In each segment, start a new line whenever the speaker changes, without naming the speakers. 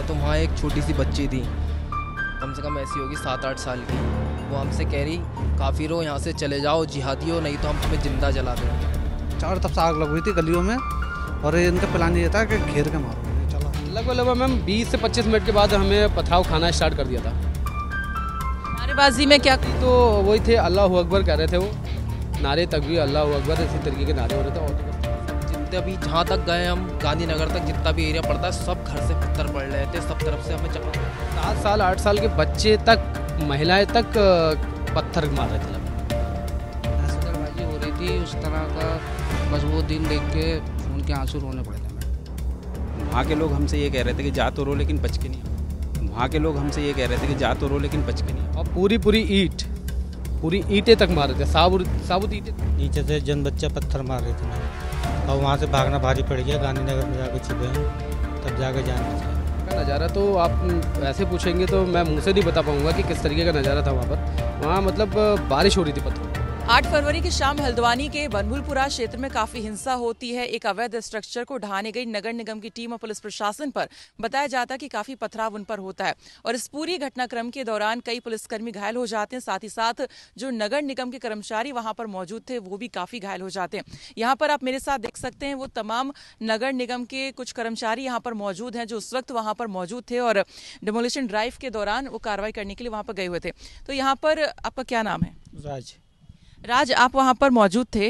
तो वहाँ एक छोटी सी बच्ची थी, कम से कम ऐसी होगी 7-8 साल की। वो हमसे कह रही काफिरो यहाँ से चले जाओ, जिहादी हो, नहीं तो हम तुम्हें जिंदा जला दें।
चारों तरफ से आग लग हुई थी गलियों में और इनका प्लान ये था कि घेर के मारो। चलो
लगभग मैम 20 से 25 मिनट के बाद हमें पथराव खाना स्टार्ट कर दिया था।
नारेबाजी में क्या
तो वही थे, अल्लाह अकबर कह रहे थे वो, नारे तकबीर अल्लाह अकबर, इसी तरीके के नारे हो रहे थे। और
जितने भी जहाँ तक गए हम, गांधीनगर तक जितना भी एरिया पड़ता है, सब घर से पत्थर पड़ रहे थे, सब तरफ से हमें चपक।
7 साल 8 साल के बच्चे तक, महिलाएं तक पत्थर मार रहे थे।
दहशतगर्दी हो रही थी उस तरह का, बस वो दिन देख के उनके आंसू रोने पड़े थे।
वहाँ के लोग हमसे ये कह रहे थे कि जा तो रो लेकिन बच के नहीं। वहाँ के लोग हमसे ये कह रहे थे कि जा तो रो लेकिन बच के नहीं।
और पूरी ईंटें तक मार रहे थे, साबुत ईंटें।
नीचे से जन बच्चा पत्थर मार रहे थे और वहाँ से भागना भारी पड़ गया। गांधीनगर में जाकर छिपे हैं, तब जाकर जान बची।
नज़ारा तो आप ऐसे पूछेंगे तो मैं मुँह से नहीं बता पाऊँगा कि किस तरीके का नज़ारा था वहाँ पर। वहाँ मतलब बारिश हो रही थी पत्थर।
8 फरवरी की शाम हल्द्वानी के बनभूलपुरा क्षेत्र में काफी हिंसा होती है। एक अवैध स्ट्रक्चर को ढहाने गई नगर निगम की टीम और पुलिस प्रशासन पर बताया जाता है कि काफी पथराव उन पर होता है और इस पूरी घटनाक्रम के दौरान कई पुलिसकर्मी घायल हो जाते हैं। साथ ही साथ जो नगर निगम के कर्मचारी वहां पर मौजूद थे वो भी काफी घायल हो जाते हैं। यहाँ पर आप मेरे साथ देख सकते हैं वो तमाम नगर निगम के कुछ कर्मचारी यहाँ पर मौजूद हैं जो उस वक्त वहां पर मौजूद थे और डिमोलिशन ड्राइव के दौरान वो कार्रवाई करने के लिए वहां पर गए हुए थे। तो यहाँ पर आपका क्या नाम है? राज, आप वहाँ पर मौजूद थे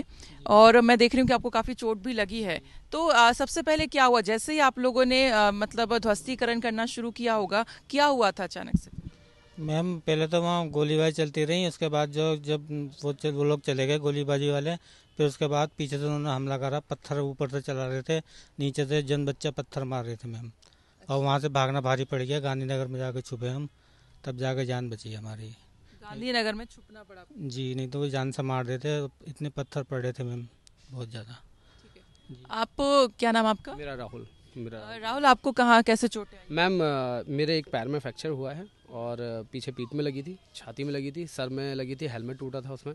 और मैं देख रही हूँ कि आपको काफ़ी चोट भी लगी है। तो सबसे पहले क्या हुआ, जैसे ही आप लोगों ने मतलब ध्वस्तीकरण करना शुरू किया होगा, क्या हुआ था अचानक से?
मैम पहले तो वहाँ गोलीबारी चलती रही, उसके बाद जब वो लोग चले गए गोलीबारी वाले, फिर उसके बाद पीछे से उन्होंने हमला करा, पत्थर ऊपर से चला रहे थे, नीचे से जन बच्चा पत्थर मार रहे थे मैम। और वहाँ से भागना भारी पड़ गया। गांधीनगर में जाकर छुपे हम, तब जाकर जान बची हमारी।
गांधीनगर में छुपना पड़ा
जी, नहीं तो वो जान से मार देते। इतने पत्थर पड़ रहे थे मैम, बहुत ज़्यादा।
आप क्या नाम आपका?
मेरा राहुल।
राहुल, आपको कहाँ कैसे चोट है?
मैम मेरे एक पैर में फ्रैक्चर हुआ है और पीछे पीठ में लगी थी, छाती में लगी थी, सर में लगी थी, हेलमेट टूटा था उसमें।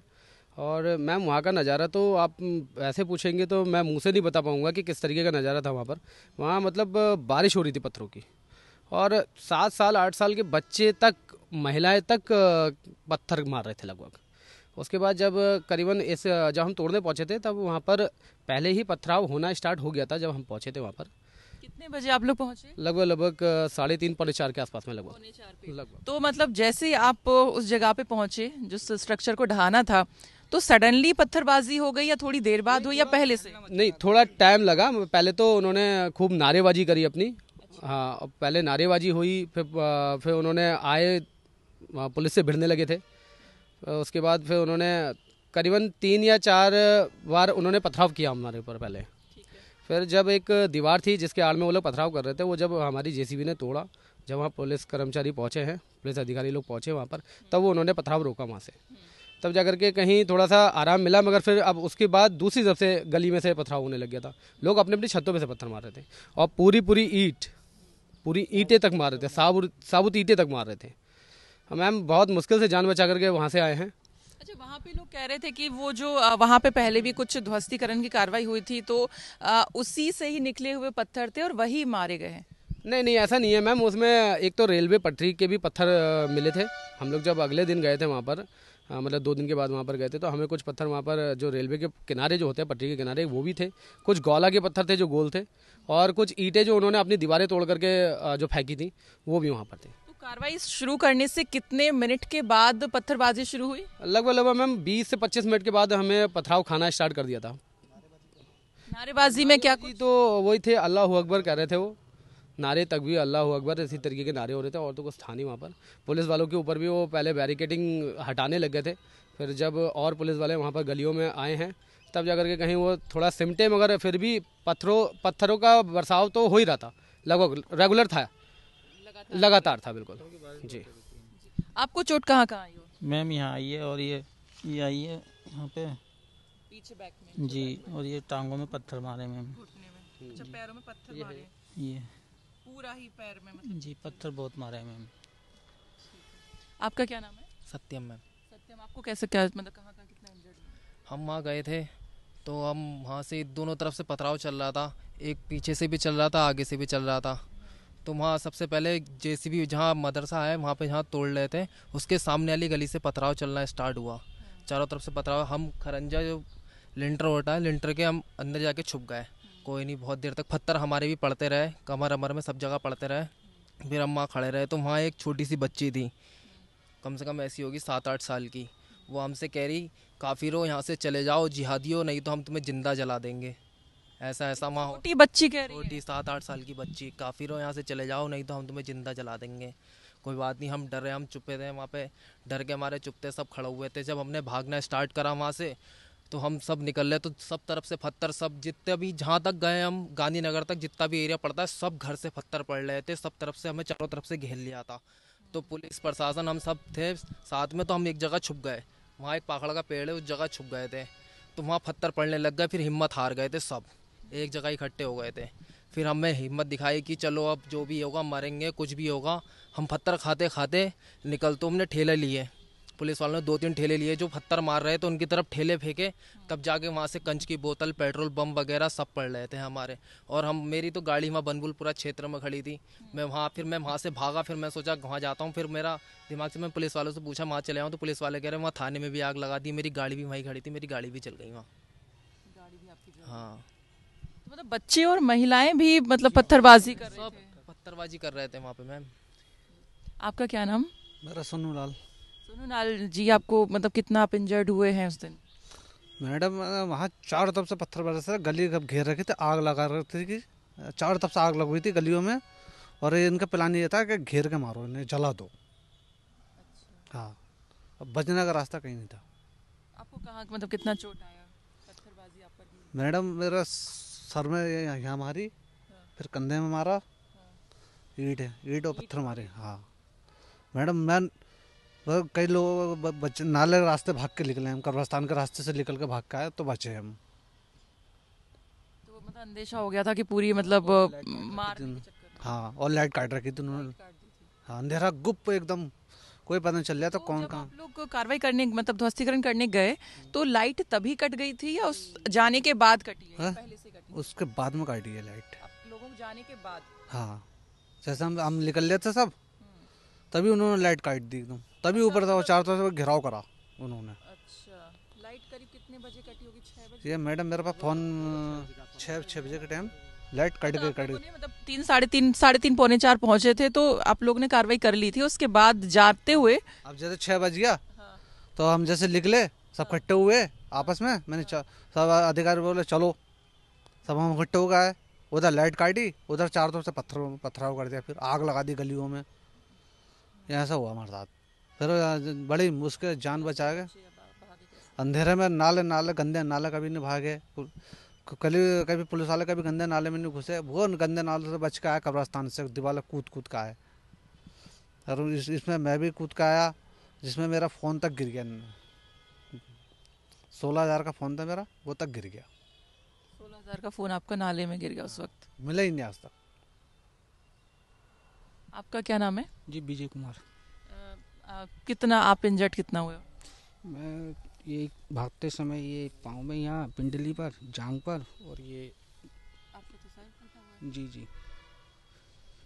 और मैम वहाँ का नज़ारा तो आप ऐसे पूछेंगे तो मैं मुँह से नहीं बता पाऊँगा कि किस तरीके का नज़ारा था वहाँ पर। वहाँ मतलब बारिश हो रही थी पत्थरों की और 7 साल 8 साल के बच्चे तक, महिलाएं तक पत्थर मार रहे थे लगभग। उसके बाद जब करीबन जब हम तोड़ने पहुंचे थे तब वहां पर पहले ही पथराव होना स्टार्ट हो गया था। जब हम पहुंचे थे वहां पर
कितने बजे आप लोग पहुंचे?
लगभग 3:30 पौने 4 के आसपास में लगभग।
तो मतलब जैसे आप उस जगह पे पहुंचे जिस स्ट्रक्चर को ढहाना था, तो सडनली पत्थरबाजी हो गई या थोड़ी देर बाद हुई या पहले से?
नहीं, थोड़ा टाइम लगा। पहले तो उन्होंने खूब नारेबाजी करी अपनी। हाँ, पहले नारेबाजी हुई, फिर उन्होंने आए, पुलिस से भिड़ने लगे थे। उसके बाद फिर उन्होंने करीबन 3 या 4 बार उन्होंने पथराव किया हमारे ऊपर पहले। फिर जब एक दीवार थी जिसके आड़ में वो लोग पथराव कर रहे थे, वो जब हमारी जेसीबी ने तोड़ा, जब वहाँ पुलिस कर्मचारी पहुँचे हैं, पुलिस अधिकारी लोग पहुँचे वहाँ पर, तब वो उन्होंने पथराव रोका वहाँ से। तब जाकर के कहीं थोड़ा सा आराम मिला, मगर फिर अब उसके बाद दूसरी तरफ से गली में से पथराव होने लग गया था। लोग अपनी अपनी छतों पर से पत्थर मार रहे थे और पूरी ईंटें तक मार रहे थे, साबुत ईंटें तक मार रहे थे। मैम बहुत मुश्किल से जान बचा करके वहाँ से आए हैं।
अच्छा, वहाँ पे लोग कह रहे थे कि वो जो वहाँ पे पहले भी कुछ ध्वस्तीकरण की कार्रवाई हुई थी तो उसी से ही निकले हुए पत्थर थे और वही मारे गए हैं।
नहीं, ऐसा नहीं है मैम। उसमें एक तो रेलवे पटरी के भी पत्थर मिले थे। हम लोग जब अगले दिन गए थे वहाँ पर, मतलब 2 दिन के बाद वहाँ पर गए थे, तो हमें कुछ पत्थर वहाँ पर जो रेलवे के किनारे जो होते हैं, पटरी के किनारे, वो भी थे। कुछ गौला के पत्थर थे जो गोल थे, और कुछ ईंटें जो उन्होंने अपनी दीवारें तोड़ करके जो फेंकी थी वो भी वहाँ पर थे।
तो कार्रवाई शुरू करने से कितने मिनट के बाद पत्थरबाजी शुरू हुई?
लगभग मैम 20 से 25 मिनट के बाद हमें पथराव खाना स्टार्ट कर दिया था।
नारेबाजी में क्या कुछ?
तो वही थे, अल्लाह अकबर कह रहे थे वो, नारे तकबीर अल्लाह अकबर, इसी तरीके के नारे हो रहे थे। और तो कुछ था नहीं वहाँ पर। पुलिस वालों के ऊपर भी वो पहले बैरिकेडिंग हटाने लग गए थे। फिर जब और पुलिस वाले वहाँ पर गलियों में आए हैं, तब जाकर के कहीं वो थोड़ा सिमटे, मगर फिर भी पत्थरों का बरसाव तो हो ही रहा था, लगभग रेगुलर था, लगातार था। बिल्कुल जी।
आपको चोट कहाँ आई हो?
मैम यहाँ आई है और ये आई है यहाँ पे
पीछे बैक में
जी, और ये टांगों में पत्थर मारे मैम।
घुटने में? अच्छा, पैरों में पत्थर मारे?
ये
पूरा ही पैर में मतलब?
जी, पत्थर बहुत मारे हैं मैम।
आपका क्या नाम है?
सत्यम मैम।
सत्यम, आपको कैसे, क्या मतलब कहाँ कितना इंजर्ड?
हम वहाँ गए थे तो हम वहाँ से दोनों तरफ से पथराव चल रहा था, एक पीछे से भी चल रहा था, आगे से भी चल रहा था। तो वहाँ सबसे पहले जेसीबी जहाँ मदरसा है वहाँ पे जहाँ तोड़ रहे थे उसके सामने वाली गली से पथराव चलना स्टार्ट हुआ। चारों तरफ से पथराव, हम खरंजा जो लिंटर होता है लिंटर के हम अंदर जाके छुप गए। कोई नहीं, बहुत देर तक पत्थर हमारे भी पड़ते रहे, कमर अमर में सब जगह पड़ते रहे। फिर हम वहाँ खड़े रहे तो वहाँ एक छोटी सी बच्ची थी, कम से कम ऐसी होगी 7-8 साल की। वो हमसे कह रही काफिरों यहाँ से चले जाओ, जिहादियों, नहीं तो हम तुम्हें जिंदा जला देंगे। ऐसा वहाँ
छोटी बच्ची कह रही है।
छोटी 7-8 साल की बच्ची, काफिरों यहाँ से चले जाओ नहीं तो हम तुम्हें जिंदा जला देंगे। कोई बात नहीं, हम डरे, हम चुपे थे वहाँ पे, डर के हमारे चुपते सब खड़े हुए थे। जब हमने भागना स्टार्ट करा वहाँ से तो हम सब निकल रहे तो सब तरफ से पत्थर, सब जितने भी जहाँ तक गए हम गांधीनगर तक जितना भी एरिया पड़ता है सब घर से पत्थर पड़ रहे थे, सब तरफ से हमें चारों तरफ से घेर लिया था। तो पुलिस प्रशासन हम सब थे साथ में, तो हम एक जगह छुप गए, वहाँ एक पाखड़ का पेड़ है उस जगह छुप गए थे। तो वहाँ पत्थर पड़ने लग गए, फिर हिम्मत हार गए थे, सब एक जगह इकट्ठे हो गए थे। फिर हमें हिम्मत दिखाई कि चलो अब जो भी होगा मरेंगे, कुछ भी होगा। हम पत्थर खाते खाते निकल, तो हमने ठेले लिए, पुलिस वालों ने 2-3 ठेले लिए जो पत्थर मार रहे थे उनकी तरफ ठेले फेंके, तब जाके वहाँ से कंच की बोतल, पेट्रोल बम वगैरह सब पड़ रहे थे हमारे। और मेरी तो गाड़ी वहाँ बनबुलपुरा क्षेत्र में खड़ी थी, मैं वहाँ से भागा। फिर मैं सोचा वहाँ जाता हूँ, फिर मेरा दिमाग से मैं पुलिस वालों से पूछा वहाँ चले आऊँ, तो पुलिस वाले कह रहे वहाँ थाने में भी आग लगा दी, मेरी गाड़ी भी वहीं खड़ी थी, मेरी गाड़ी भी चल गई वहाँ। हाँ,
मतलब बच्चे और महिलाएं भी मतलब पत्थरबाजी कर रहे
सब
थे।
पत्थरबाजी कर रहे थे वहाँ पे मैम।
आपका क्या नाम?
मेरा सोनू लाल।
सोनू लाल जी, आपको मतलब कितना आप इंजर्ड हुए हैं उस दिन?
मैडम वहाँ चारों तरफ से पत्थर बरस रहे, गली कब घेर रखी थी, आग लगा रखी थी, चारों तरफ से आग लग हुई थी गलियों में। और इनका प्लान ये था कि घेर के मारो, इन्हें जला दो। हाँ, अब बचने का रास्ता कहीं नहीं था।
आपको कहाँ मतलब कितना चोट आया पत्थरबाजी आप पर की?
मैडम मेरा सर में यहाँ मारी, फिर कंधे में मारा, ईंट और पत्थर मारे। हाँ मैडम, कई लोग बच्चे नाले के रास्ते भाग के निकले, हम कब्रस्तान के रास्ते से निकल के भाग के आए तो बचे हम।
तो मतलब अंदेशा हो गया था कि पूरी मतलब मार के चक्कर में।
हाँ, और लाइट काट रखी थी उन्होंने।
काट दी थी।
हाँ, अंधेरा गुप्त एकदम, कोई पता नहीं चल रहा था
तो
कौन
जब
कहाँ।
आप लोग कार्रवाई करने मतलब ध्वस्तीकरण करने गए तो लाइट तभी कट गई थी या उस जाने के बाद कटी है?
हाँ?
पहले से कटी?
उसके बाद में काटी है लाइट।
आप लोगों को जाने के बाद?
हाँ, जैसे हम निकल रहे थे सब, तभी उन्होंने लाइट काट दी एकदम। तभी ऊपर था वो, चारों तरफ से घेराव करा उन्होंने।
अच्छा, लाइट करीब कितने बजे कटी होगी? 6 बजे?
ये मैडम मेरे पास फोन 6 बजे के टाइम लाइट कट गई।
मतलब 3, साढ़े तीन, पौने 4 पहुंचे थे तो आप लोग ने कार्रवाई कर ली थी। उसके बाद जाते हुए
अब जैसे 6 बज गया तो हम जैसे निकले, सब इकट्ठे हुए आपस में। मैंने सब अधिकारी बोले चलो, सब हम इकट्ठे हो गए। उधर लाइट काटी, उधर चारों तरफ से पथराव कर दिया, फिर आग लगा दी गलियों में। ऐसा हुआ हमारे साथ। फिर बड़ी मुश्किल जान बचा के अंधेरे में नाले गंदे नाले कभी नहीं भागे, कभी पुलिस वाले कभी गंदे नाले में नहीं घुसे। वो गंदे नाले से बच के आया, कब्रस्तान से दीवार कूद का आया। और इसमें मैं भी कूद का आया, जिसमें मेरा फ़ोन तक गिर गया। 16,000 का फ़ोन था मेरा, वो तक गिर गया।
16,000 का फोन आपका नाले में गिर गया उस वक्त?
मिला ही नहीं आज तक।
आपका क्या नाम है?
जी विजय कुमार।
कितना आप इंजर्ड कितना हुए?
मैं ये भागते समय ये पाँव में यहाँ पिंडली पर, जांग पर, और ये
आपका तो सर फटा हुआ है।
जी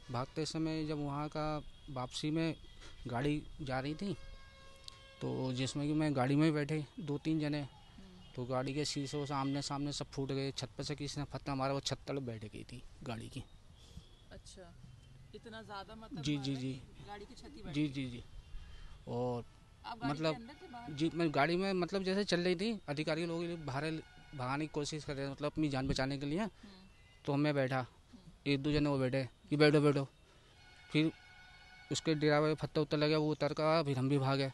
भागते समय जब वहाँ का वापसी में गाड़ी जा रही थी तो जिसमें कि मैं गाड़ी में बैठे 2-3 जने, तो गाड़ी के शीशों से आमने सामने सब फूट गए। छत पर से किसी ने पत्थर मारा, वो छत तक बैठ गई थी गाड़ी की।
अच्छा, इतना ज्यादा मतलब
जी
गाड़ी की क्षति बढ़
जी। और
आप गाड़ी
मतलब
के अंदर थे बाहर?
जी मैं गाड़ी में मतलब जैसे चल रही थी, अधिकारी लोग बाहर भगाने की कोशिश कर रहे थे, मतलब अपनी जान बचाने के लिए। तो मैं बैठा, 1-2 जने वो बैठे कि बैठो। फिर उसके ड्राइवर पत्थर उत्तर लगे, वो उतर का, फिर हम भी भागे।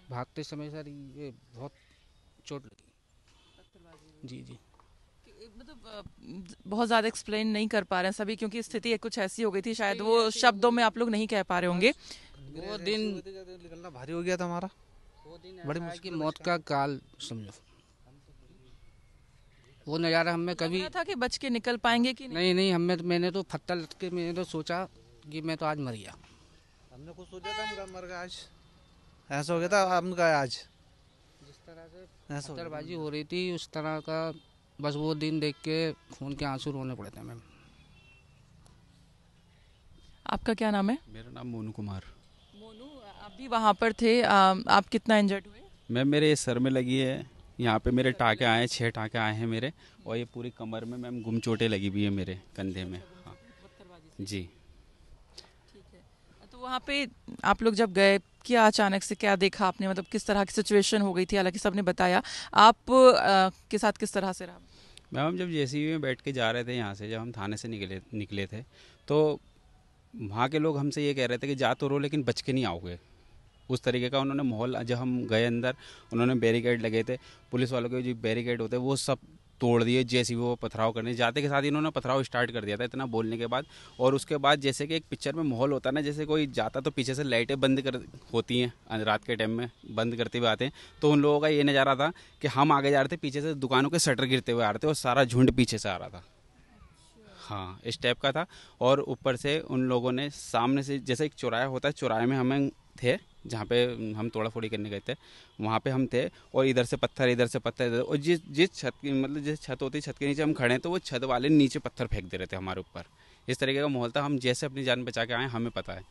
भागते समय सर ये बहुत चोट लगी। जी
मतलब बहुत ज़्यादा एक्सप्लेन नहीं कर पा रहे हैं सभी, क्योंकि स्थिति कुछ ऐसी हो गई थी, शायद वो शब्दों में आप लोग नहीं कह पा रहे होंगे।
वो दिन
निकलना भारी हो गया था हमारा।
बड़ी मुश्किल की मौत का काल समझो। वो नज़ारा हमें कभी
लग रहा था कि बच के निकल पाएंगे कि नहीं?
नहीं मैंने तो पत्थर लटके, मैंने तो सोचा कि मैं तो आज मर गया।
हमने कुछ सोचा था हम मर गए आज, ऐसा हो गया था हम गए आज।
जिस तरह से पत्थरबाजी हो रही थी उस तरह का, बस वो दिन देख के खून के आंसू रोने पड़े थे मैम।
आपका क्या नाम है?
मेरा नाम मोनू कुमार।
मोनू, आप भी वहाँ पर थे, आप कितना इंजर्ड हुए?
मैम मेरे सर में लगी है, यहाँ पे मेरे टाँके आए हैं, 6 टाँके आए हैं मेरे, और ये पूरी कमर में मैम गुम चोटें लगी हुई है मेरे कंधे में। हाँ जी।
तो वहाँ पे आप लोग जब गए, क्या अचानक से क्या देखा आपने, मतलब किस तरह की सिचुएशन हो गई थी? हालांकि सबने बताया, आप के साथ किस तरह से रहा?
मैम हम जब जेसीबी में बैठ के जा रहे थे यहाँ से, जब हम थाने से निकले थे, तो वहाँ के लोग हमसे ये कह रहे थे कि जा तो रहो लेकिन बच के नहीं आओगे। उस तरीके का उन्होंने माहौल, जब हम गए अंदर, उन्होंने बैरिकेड लगे थे, पुलिस वालों के जो बैरिकेड होते हैं वो सब तोड़ दिए, जैसे वो पथराव करने जाते के साथ इन्होंने पथराव स्टार्ट कर दिया था इतना बोलने के बाद। और उसके बाद जैसे कि एक पिक्चर में माहौल होता है ना, जैसे कोई जाता तो पीछे से लाइटें बंद कर होती हैं, रात के टाइम में बंद करते हुए आते हैं, तो उन लोगों का ये नज़ारा था कि हम आगे जा रहे थे, पीछे से दुकानों के शटर गिरते हुए आ रहे थे और सारा झुंड पीछे से आ रहा था। हाँ, इस टाइप का था। और ऊपर से उन लोगों ने सामने से, जैसे एक चौराहा होता है, चौराहे में हमें थे जहाँ पे हम तोड़ा फोड़ी करने गए थे, वहाँ पे हम थे, और इधर से पत्थर इधर से पत्थर, और जिस छत की, मतलब जिस छत होती, छत के नीचे हम खड़े हैं, तो वो छत वाले नीचे पत्थर फेंक दे रहे थे हमारे ऊपर। इस तरीके का माहौल था। हम जैसे अपनी जान बचा के आए, हमें पता है,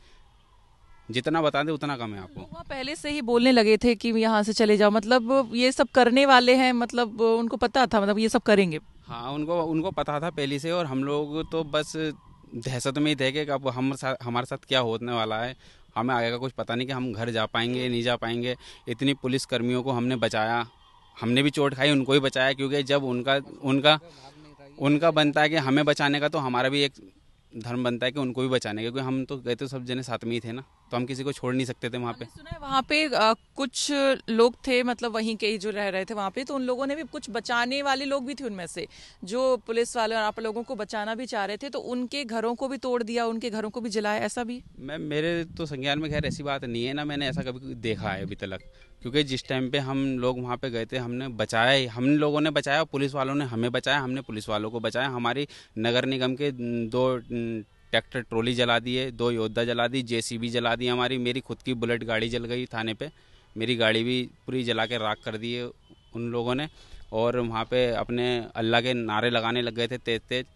जितना बता दें उतना कम है आपको।
वहाँ पहले से ही बोलने लगे थे कि यहाँ से चले जाओ, मतलब ये सब करने वाले हैं, मतलब उनको पता था, मतलब ये सब करेंगे?
हाँ, उनको पता था पहले से, और हम लोग तो बस दहशत में ही थे कि अब हमारे साथ क्या होने वाला है। हमें आगे का कुछ पता नहीं कि हम घर जा पाएंगे नहीं जा पाएंगे। इतनी पुलिस कर्मियों को हमने बचाया, हमने भी चोट खाई, उनको ही बचाया, क्योंकि जब उनका बनता है कि हमें बचाने का, तो हमारा भी एक धर्म बनता है कि उनको भी बचाने का, क्योंकि हम तो गए तो सब जने साथ में ही थे ना, तो हम किसी को छोड़ नहीं सकते थे वहाँ पे।
सुना है वहाँ पे कुछ लोग थे, मतलब वहीं के ही जो रह रहे थे वहाँ पे, तो उन लोगों ने भी, कुछ बचाने वाले लोग भी थे उनमें से, जो पुलिस वाले और आप लोगों को बचाना भी चाह रहे थे, तो उनके घरों को भी तोड़ दिया, उनके घरों को भी जलाया, ऐसा भी?
मैम मेरे तो संज्ञान में खैर ऐसी बात नहीं है ना, मैंने ऐसा कभी देखा है अभी तक, क्योंकि जिस टाइम पे हम लोग वहाँ पे गए थे, हमने बचाया ही, हम लोगों ने बचाया, पुलिस वालों ने हमें बचाया, हमने पुलिस वालों को बचाया। हमारी नगर निगम के 2 ट्रैक्टर ट्रॉली जला दिए, 2 योद्धा जला दी, जेसीबी जला दी हमारी, मेरी खुद की बुलेट गाड़ी जल गई थाने पे, मेरी गाड़ी भी पूरी जला के राख कर दी है उन लोगों ने। और वहाँ पे अपने अल्लाह के नारे लगाने लग गए थे तेज तेज,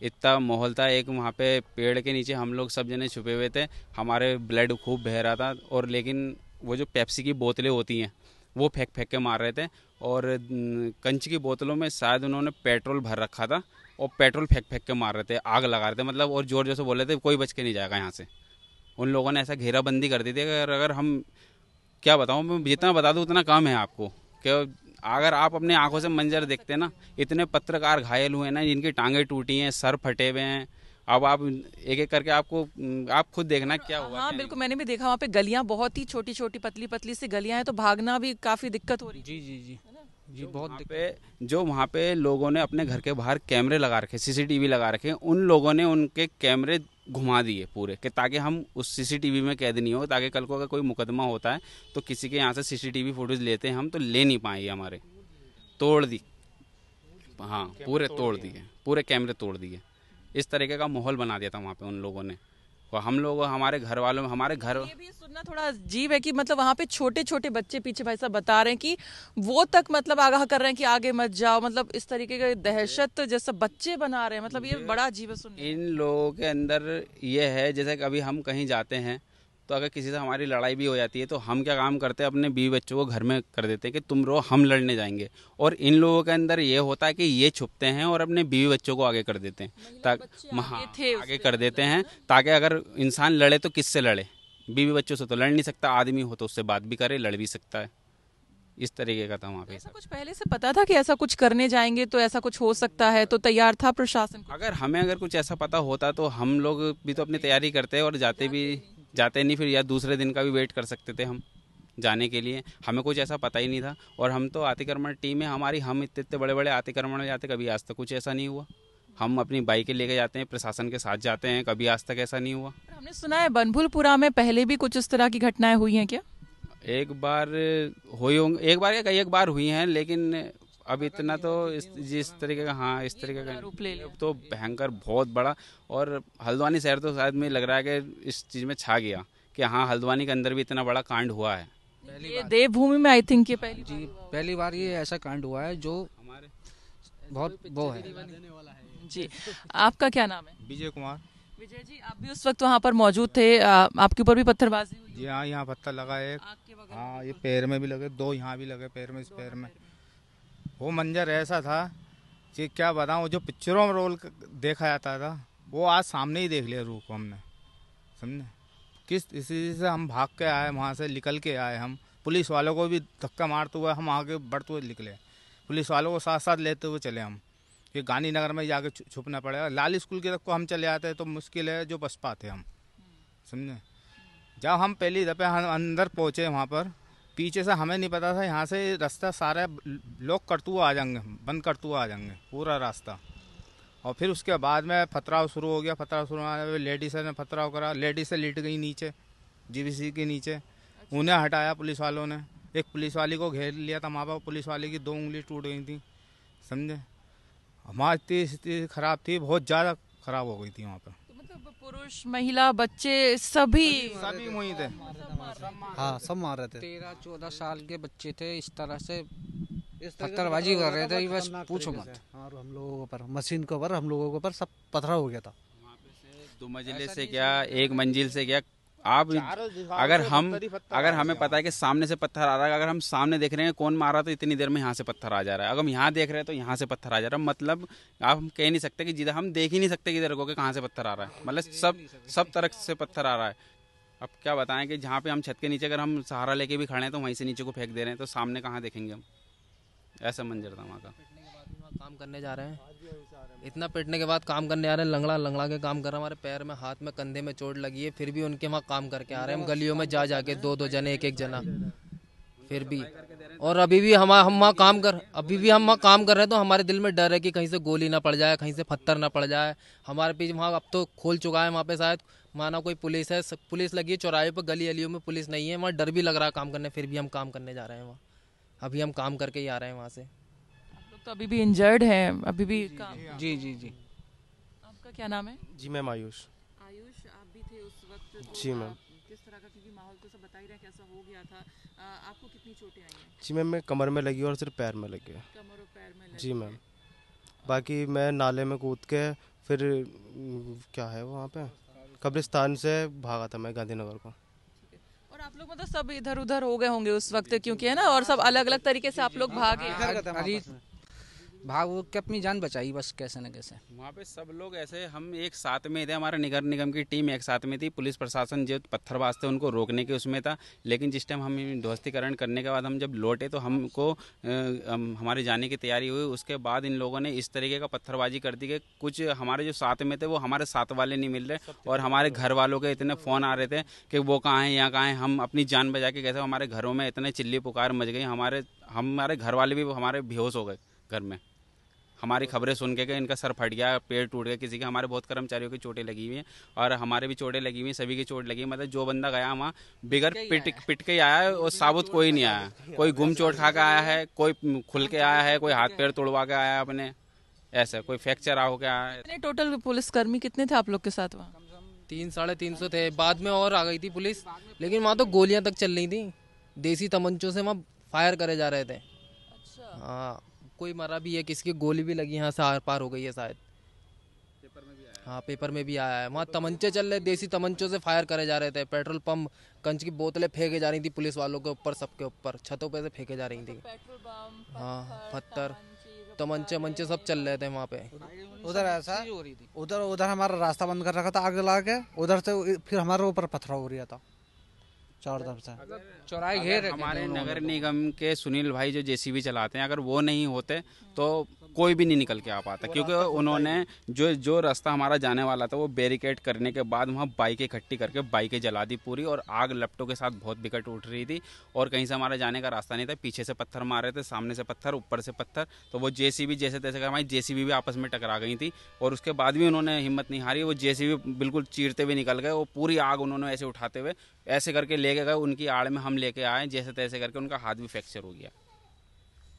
इतना माहौल था। एक वहाँ पे पेड़ के नीचे हम लोग सब जने छुपे हुए थे, हमारे ब्लड खूब बह रहा था, और लेकिन वो जो पेप्सी की बोतलें होती हैं वो फेंक फेंक के मार रहे थे, और कंच की बोतलों में शायद उन्होंने पेट्रोल भर रखा था, और पेट्रोल फेंक फेंक के मार रहे थे, आग लगा रहे थे मतलब, और जोर जोर से बोल रहे थे कोई बच के नहीं जाएगा यहाँ से। उन लोगों ने ऐसा घेराबंदी कर दी थी, अगर हम क्या बताऊँ, मैं जितना बता दूँ उतना कम है आपको, कि अगर आप अपने आंखों से मंजर देखते ना, इतने पत्रकार घायल हुए ना, जिनकी टांगें टूटी हैं, सर फटे हुए हैं। अब आप एक एक करके आप खुद देखना क्या हुआ।
हाँ बिल्कुल, मैंने भी देखा वहाँ पे गलियाँ बहुत ही छोटी छोटी पतली पतली सी गलियाँ हैं, तो भागना भी काफी दिक्कत हो रही है।
जी जी जी जी, बहुत
जो वहाँ पे लोगों ने अपने घर के बाहर कैमरे लगा रखे, सीसीटीवी लगा रखे, उन लोगों ने उनके कैमरे घुमा दिए पूरे, कि ताकि हम उस सीसीटीवी में कैद नहीं हो, ताकि कल को अगर कोई मुकदमा होता है तो किसी के यहाँ से सीसीटीवी फुटेज लेते हैं हम, तो ले नहीं पाए हमारे, तोड़ दी। हाँ, पूरे तोड़ दिए, पूरे कैमरे तोड़ दिए। इस तरीके का माहौल बना दिया था वहाँ पे उन लोगों ने, और हम लोग, हमारे घर वालों में, हमारे घर,
ये भी सुनना थोड़ा अजीब है कि मतलब वहाँ पे छोटे छोटे बच्चे, पीछे भाई साहब बता रहे हैं कि वो तक मतलब आगाह कर रहे हैं कि आगे मत जाओ, मतलब इस तरीके का दहशत जैसा बच्चे बना रहे हैं, मतलब ये बड़ा अजीब है सुनने।
इन लोगों के अंदर ये है, जैसे कभी हम कहीं जाते हैं तो अगर किसी से हमारी लड़ाई भी हो जाती है, तो हम क्या काम करते हैं, अपने बीवी बच्चों को घर में कर देते हैं कि तुम रहो, हम लड़ने जाएंगे। और इन लोगों के अंदर ये होता है कि ये छुपते हैं और अपने बीवी बच्चों को आगे कर देते हैं, ताकि आगे कर देते हैं, ताकि अगर इंसान लड़े तो किससे लड़े, बीवी बच्चों से तो लड़ नहीं सकता, आदमी हो तो उससे बात भी करे, लड़ भी सकता है। इस तरीके का था वहाँ पे।
ऐसा कुछ पहले से पता था कि ऐसा कुछ करने जाएंगे तो ऐसा कुछ हो सकता है, तो तैयार था प्रशासन?
अगर कुछ ऐसा पता होता तो हम लोग भी तो अपनी तैयारी करते और जाते नहीं, फिर या दूसरे दिन का भी वेट कर सकते थे हम जाने के लिए। हमें कुछ ऐसा पता ही नहीं था, और हम तो अतिक्रमण टीम है हमारी, हम इतने बड़े बड़े अतिक्रमण में जाते, कभी आज तक कुछ ऐसा नहीं हुआ। हम अपनी बाइकें लेके जाते हैं, प्रशासन के साथ जाते हैं, कभी आज तक ऐसा नहीं हुआ।
हमने सुना है बनभूलपुरा में पहले भी कुछ इस तरह की घटनाएं हुई हैं क्या?
एक बार हुई होंगी, एक बार या कई एक बार हुई हैं, लेकिन अब इतना तो जिस तरीके का, हाँ इस तरीके का
रूप ले लिया
तो भयंकर बहुत बड़ा। और हल्द्वानी शहर तो शायद मुझे लग रहा है कि इस चीज़ में छा गया कि हाँ, हल्द्वानी के अंदर भी इतना बड़ा कांड हुआ है।
ये देवभूमि में आई थिंक ये
पहली बार ये ऐसा कांड हुआ है जो हमारे बहुत वो है।
जी, आपका क्या नाम है?
विजय कुमार।
विजय जी, आप भी उस वक्त वहाँ पर मौजूद थे, आपके ऊपर भी पत्थरबाजी हुई?
जी हाँ, यहाँ पत्थर लगा एक।
आपके बगल
हाँ, ये पैर में भी लगे, 2 यहाँ भी लगे पैर में, इस पैर में। वो मंजर ऐसा था कि क्या बताऊँ, जो पिक्चरों में रोल देखा जाता था वो आज सामने ही देख लिया रूप को हमने, समझे। किस इसी से हम भाग के आए, वहाँ से निकल के आए हम। पुलिस वालों को भी धक्का मारते हुए हम आगे बढ़ते हुए निकले, पुलिस वालों को साथ साथ लेते हुए चले हम, कि गांधीनगर में जाके छुपना पड़ेगा। लाल स्कूल की तरफ को हम चले आते तो मुश्किल है, जो बस पाते हम, समझे। जब हम पहली दफ़े हम अंदर पहुँचे वहाँ पर, पीछे से हमें नहीं पता था यहाँ से रास्ता सारा लॉक करते हुए आ जाएंगे, बंद करते हुए आ जाएंगे पूरा रास्ता। और फिर उसके बाद में पथराव शुरू हो गया। पथराव शुरू होने में लेडीज़ ने पथराव करा, लेडीज़ से लेट गई नीचे जीबीसी के नीचे, उन्हें हटाया पुलिस वालों ने। एक पुलिस वाली को घेर लिया था वहाँ पर, पुलिस वाले की 2 उंगली टूट गई थी, समझे। हमारी इतनी स्थिति खराब थी, बहुत ज़्यादा खराब हो गई थी वहाँ पर।
तो मतलब पुरुष, महिला, बच्चे सभी
वहीं थे।
हाँ, सब मार रहे थे।
13-14 साल के बच्चे थे, इस तरह से पत्थरबाजी कर रहे थे, बस पूछो मत।
और हम लोगों के ऊपर, मशीन के ऊपर, हम लोगों के ऊपर सब पथराव हो गया था।
2 मंजिले से क्या, 1 मंजिल से क्या, आप अगर हमें पता है कि सामने से पत्थर आ रहा है, अगर हम सामने देख रहे हैं कौन मारा तो इतनी देर में यहाँ से पत्थर आ जा रहा है। अगर हम यहाँ देख रहे हैं तो यहाँ से पत्थर आ जा रहा है। मतलब आप हम कह नहीं सकते कि जिधर हम देख ही नहीं सकते किधर को कि कहाँ से पत्थर आ रहा है। मतलब सब तरफ से पत्थर आ रहा है। अब क्या बताएं कि जहाँ पे हम छत के नीचे अगर हम सहारा लेके भी खड़े हैं तो वहीं से नीचे को फेंक दे रहे हैं, तो सामने कहाँ देखेंगे हम। ऐसा मंजर था वहाँ का।
काम करने जा रहे हैं, इतना पिटने के बाद काम करने आ रहे हैं, लंगड़ा लंगड़ा के काम कर रहे हैं। हमारे पैर में, हाथ में, कंधे में चोट लगी है, फिर भी उनके वहाँ काम करके आ रहे हैं। हम गलियों में जा जाके 2-2 जने, 1-1 जना, फिर भी। और अभी भी हम वहाँ काम कर रहे हैं तो हमारे दिल में डर है कि कहीं से गोली ना पड़ जाए, कहीं से पत्थर ना पड़ जाए। हमारे पीछे वहाँ अब तो खोल चुका है, वहाँ पे शायद माना कोई पुलिस है, पुलिस लगी है चौराहे पर, गली अलियों में पुलिस नहीं है। वहाँ डर भी लग रहा है काम करने, फिर भी हम काम करने जा रहे हैं वहाँ। अभी हम काम करके ही आ रहे हैं वहाँ से।
तो अभी भी इंजर्ड हैं, अभी भी काम।
जी जी जी।
आपका क्या नाम है?
जी मैम, आयुष।
आयुष, आप भी थे उस वक्त? तो
जी मैम।
किस तरह का, क्योंकि माहौल तो सब बता ही रहे हैं कैसा हो गया था, आपको कितनी चोटें आई हैं?
जी मैम, मैं कमर में लगी और सिर्फ पैर में लगी है।
कमर और पैर में लगी
जी मैम।
है।
बाकी मैं नाले में कूद के फिर क्या है वहाँ पे, कब्रिस्तान से भागा था मैं गांधीनगर को।
और आप लोग मतलब सब इधर उधर हो गए होंगे उस वक्त, क्योंकि है ना, और सब अलग अलग तरीके से आप लोग भागे।
अरे भाग के अपनी जान बचाई बस कैसे न कैसे।
वहाँ पे सब लोग ऐसे, हम एक साथ में थे, हमारे नगर निगम की टीम एक साथ में थी। पुलिस प्रशासन जो पत्थरबाज थे उनको रोकने के उसमें था, लेकिन जिस टाइम हम ध्वस्तीकरण करने के बाद हम जब लौटे तो हमको हमारे जाने की तैयारी हुई। उसके बाद इन लोगों ने इस तरीके का पत्थरबाजी कर दी कि कुछ हमारे जो साथ में थे वो हमारे साथ वाले नहीं मिल रहे, और हमारे घर वालों के इतने फ़ोन आ रहे थे कि वो कहाँ हैं, यहाँ कहाँ हैं। हम अपनी जान बचा के कैसे, हमारे घरों में इतने चिल्ली पुकार मच गई, हमारे घर वाले भी हमारे बेहोश हो गए घर में। हमारी खबरें सुन के इनका सर फट गया, पेड़ टूट गया किसी के। हमारे बहुत कर्मचारियों की चोटें लगी हुई हैं और हमारे भी चोटें लगी हुई हैं, सभी की चोट लगी है। मतलब जो बंदा गया वहाँ बिगर पिट के ही आया है, और साबुत कोई नहीं आया। कोई गुम चोट खा के आया है, कोई खुल के आया है, कोई हाथ पैर तोड़वा के आया है अपने, ऐसा कोई फ्रैक्चर हो के आया है।
टोटल पुलिसकर्मी कितने थे आप लोग के साथ वहाँ?
300-350 थे। बाद में और आ गई थी पुलिस, लेकिन वहाँ तो गोलियां तक चल रही थी, देसी तमंचों से वहाँ फायर करे जा रहे थे।
अच्छा।
हाँ, कोई मरा भी है, किसी की गोली भी लगी, यहाँ से आर पार हो गई है शायद। हाँ, पेपर में भी आया है। वहाँ तमंचे चल रहे, देसी तमंचों से फायर करे जा रहे थे। पेट्रोल पंप, कंच की बोतलें फेंके जा रही थी पुलिस वालों के ऊपर, सबके ऊपर छतों पे से फेंके जा रही थी। हाँ, पत्थर, तमंचे सब चल रहे थे वहाँ पे।
उधर ऐसा, उधर हमारा रास्ता बंद कर रखा था आग जला के, उधर से फिर हमारे ऊपर पथराव हो रहा था चार तरफ से।
चौराहे घेर
हमारे नगर निगम के सुनील भाई जो जेसीबी चलाते हैं, अगर वो नहीं होते तो कोई भी नहीं निकल के आ पाता, क्योंकि उन्होंने जो रास्ता हमारा जाने वाला था वो बैरिकेड करने के बाद वहाँ बाइकें इकट्ठी करके बाइकें जला दी पूरी, और आग लपटों के साथ बहुत बिकट उठ रही थी, और कहीं से हमारे जाने का रास्ता नहीं था। पीछे से पत्थर मार रहे थे, सामने से पत्थर, ऊपर से पत्थर। तो वो जेसीबी जैसे तैसे हमारी जेसीबी भी आपस में टकरा गई थी, और उसके बाद भी उन्होंने हिम्मत नहीं हारी। वो जेसीबी बिल्कुल चीरते हुए निकल गए, वो पूरी आग उन्होंने ऐसे उठाते हुए ऐसे करके लेके गए। उनकी आड़ में हम लेके आए, जैसे तैसे करके उनका हाथ भी फ्रैक्चर हो गया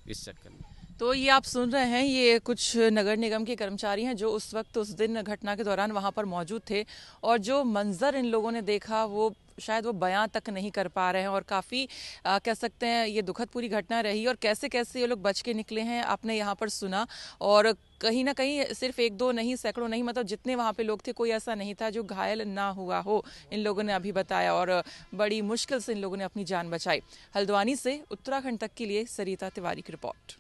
इस चक्कर में।
तो ये आप सुन रहे हैं, ये कुछ नगर निगम के कर्मचारी हैं जो उस वक्त उस दिन घटना के दौरान वहां पर मौजूद थे, और जो मंजर इन लोगों ने देखा वो शायद वो बयां तक नहीं कर पा रहे हैं। और काफ़ी कह सकते हैं ये दुखद पूरी घटना रही, और कैसे कैसे ये लोग बच के निकले हैं आपने यहाँ पर सुना। और कहीं ना कहीं सिर्फ एक दो नहीं, सैकड़ों नहीं, मतलब जितने वहाँ पे लोग थे कोई ऐसा नहीं था जो घायल ना हुआ हो, इन लोगों ने अभी बताया। और बड़ी मुश्किल से इन लोगों ने अपनी जान बचाई। हल्द्वानी से उत्तराखंड तक के लिए सरिता तिवारी की रिपोर्ट।